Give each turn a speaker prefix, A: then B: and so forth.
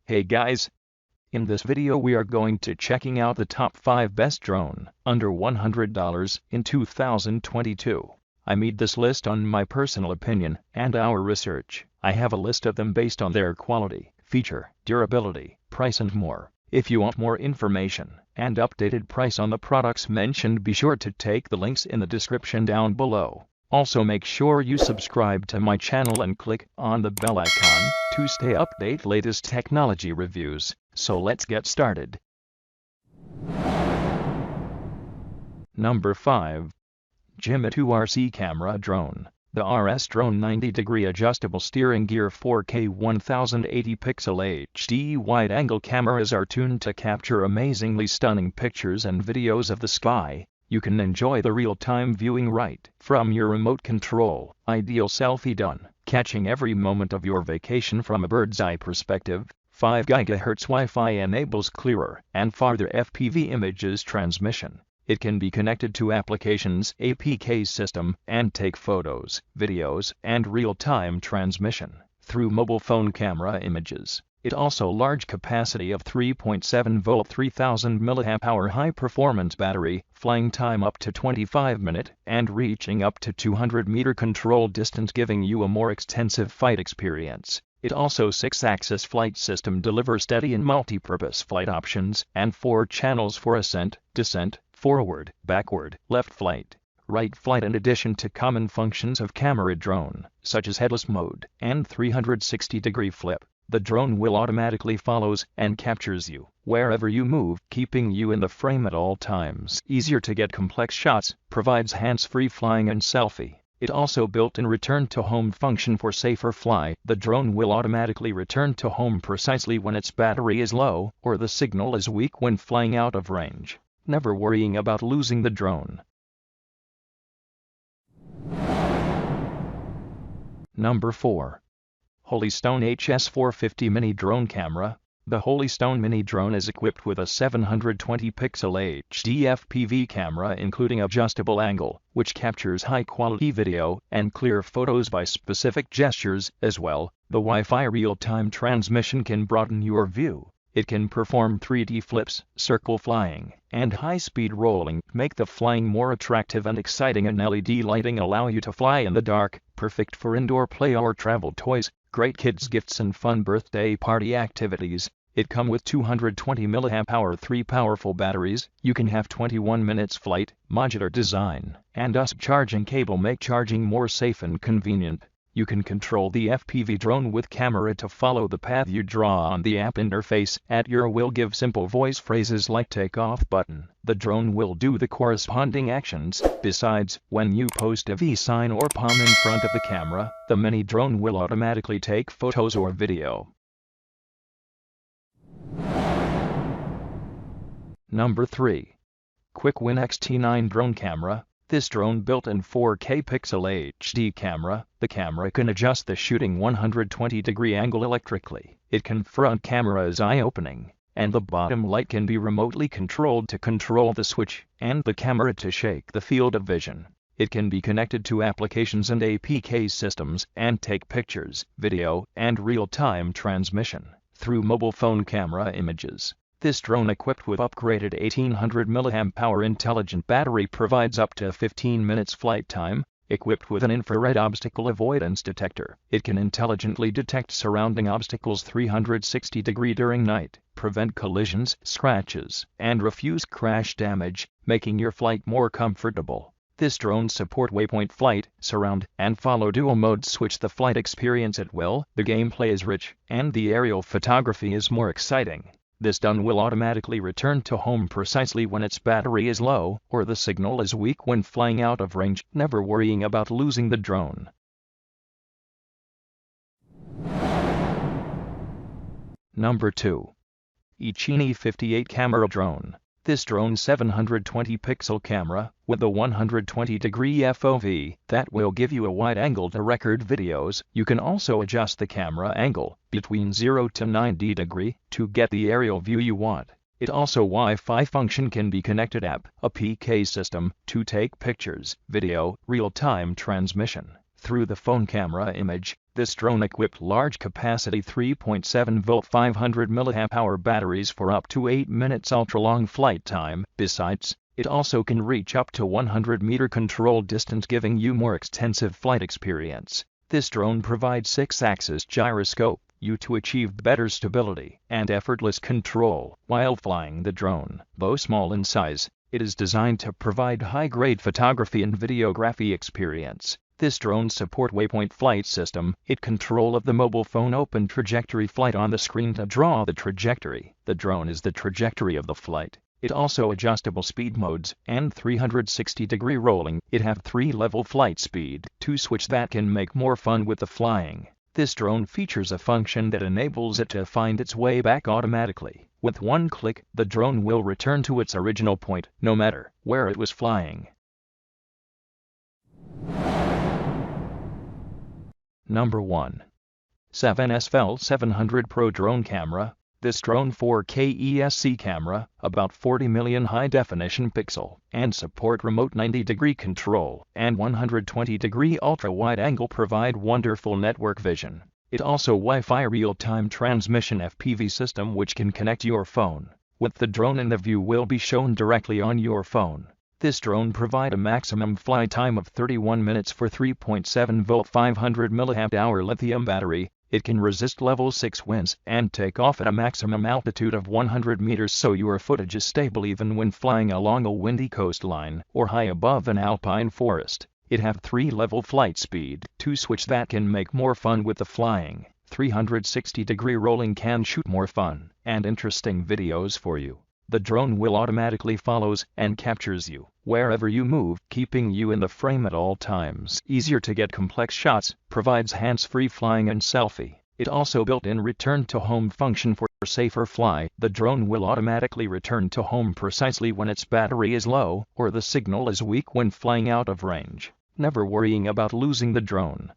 A: Hey guys! In this video we are going to checking out the top 5 best drone under $100 in 2022. I made this list on my personal opinion and our research. I have a list of them based on their quality, feature, durability, price and more. If you want more information and updated price on the products mentioned, be sure to take the links in the description down below. Also make sure you subscribe to my channel and click on the bell icon to stay updated latest technology reviews. So let's get started. Number 5. GADGET RC Camera Drone. The RS Drone 90-degree adjustable steering gear 4K 1080 pixel HD wide-angle cameras are tuned to capture amazingly stunning pictures and videos of the sky. You can enjoy the real-time viewing right from your remote control. Ideal selfie done, catching every moment of your vacation from a bird's-eye perspective. 5 GHz Wi-Fi enables clearer and farther FPV images transmission. It can be connected to applications APK system and take photos, videos, and real-time transmission through mobile phone camera images. It also large capacity of 3.7 volt 3000 mAh high-performance battery, flying time up to 25 minutes, and reaching up to 200 meter control distance, giving you a more extensive flight experience. It also 6-axis flight system delivers steady and multi-purpose flight options, and 4 channels for ascent, descent, forward, backward, left flight, right flight, in addition to common functions of camera drone, such as headless mode and 360-degree flip. The drone will automatically follows and captures you wherever you move, keeping you in the frame at all times. Easier to get complex shots, provides hands-free flying and selfie. It also built-in return to home function for safer fly. The drone will automatically return to home precisely when its battery is low or the signal is weak when flying out of range, never worrying about losing the drone. Number 4. Stone HS450 Mini Drone Camera. The Stone Mini Drone is equipped with a 720 pixel HD FPV camera, including adjustable angle, which captures high-quality video and clear photos by specific gestures. As well, the Wi-Fi real-time transmission can broaden your view. It can perform 3D flips, circle flying, and high-speed rolling, make the flying more attractive and exciting, and LED lighting allow you to fly in the dark, perfect for indoor play or travel toys, great kids gifts and fun birthday party activities. It comes with 220 mAh 3 powerful batteries. You can have 21 minutes flight. Modular design and USB charging cable make charging more safe and convenient. You can control the FPV drone with camera to follow the path you draw on the app interface at your will. Give simple voice phrases like takeoff button. The drone will do the corresponding actions. Besides, when you post a V sign or palm in front of the camera, the mini drone will automatically take photos or video. Number 3. Win XT9 Drone Camera. This drone built in 4K pixel HD camera. The camera can adjust the shooting 120-degree angle electrically. It can front camera is eye-opening, and the bottom light can be remotely controlled to control the switch and the camera to shake the field of vision. It can be connected to applications and APK systems and take pictures, video, and real-time transmission through mobile phone camera images. This drone, equipped with upgraded 1800 mAh intelligent battery, provides up to 15 minutes flight time. Equipped with an infrared obstacle avoidance detector, it can intelligently detect surrounding obstacles 360 degrees during night, prevent collisions, scratches, and refuse crash damage, making your flight more comfortable. This drone support waypoint flight, surround, and follow dual mode. Switch the flight experience at will. The gameplay is rich, and the aerial photography is more exciting. This drone will automatically return to home precisely when its battery is low or the signal is weak when flying out of range, never worrying about losing the drone. Number 2. Ichini E58 Camera Drone. This drone 720 pixel camera with a 120-degree FOV that will give you a wide angle to record videos. You can also adjust the camera angle between 0 to 90 degree to get the aerial view you want. It also Wi-Fi function can be connected app, a PK system, to take pictures, video, real-time transmission through the phone camera image. This drone equipped large-capacity 3.7-volt 500 mAh batteries for up to 8 minutes ultra-long flight time. Besides, it also can reach up to 100-meter control distance, giving you more extensive flight experience. This drone provides 6-axis gyroscope to achieve better stability and effortless control while flying the drone. Though small in size, it is designed to provide high-grade photography and videography experience. This drone support waypoint flight system. It control of the mobile phone open trajectory flight on the screen to draw the trajectory. The drone is the trajectory of the flight. It also adjustable speed modes and 360-degree rolling. It have 3-level flight speed, 2 switch that can make more fun with the flying. This drone features a function that enables it to find its way back automatically. With one click, the drone will return to its original point, no matter where it was flying. Number 1. L700 Pro Drone Camera. This drone 4K ESC camera, about 40 million high-definition pixel, and support remote 90-degree control and 120-degree ultra-wide-angle provide wonderful network vision. It also Wi-Fi real-time transmission FPV system which can connect your phone with the drone, and the view will be shown directly on your phone. This drone provide a maximum flight time of 31 minutes for 3.7-volt 500 mAh lithium battery. It can resist level 6 winds and take off at a maximum altitude of 100 meters, so your footage is stable even when flying along a windy coastline or high above an alpine forest. It have 3-level flight speed, 2 switch that can make more fun with the flying. 360-degree rolling can shoot more fun and interesting videos for you. The drone will automatically follows and captures you wherever you move, keeping you in the frame at all times. Easier to get complex shots, provides hands-free flying and selfie. It also built-in return to home function for safer fly. The drone will automatically return to home precisely when its battery is low or the signal is weak when flying out of range. Never worrying about losing the drone.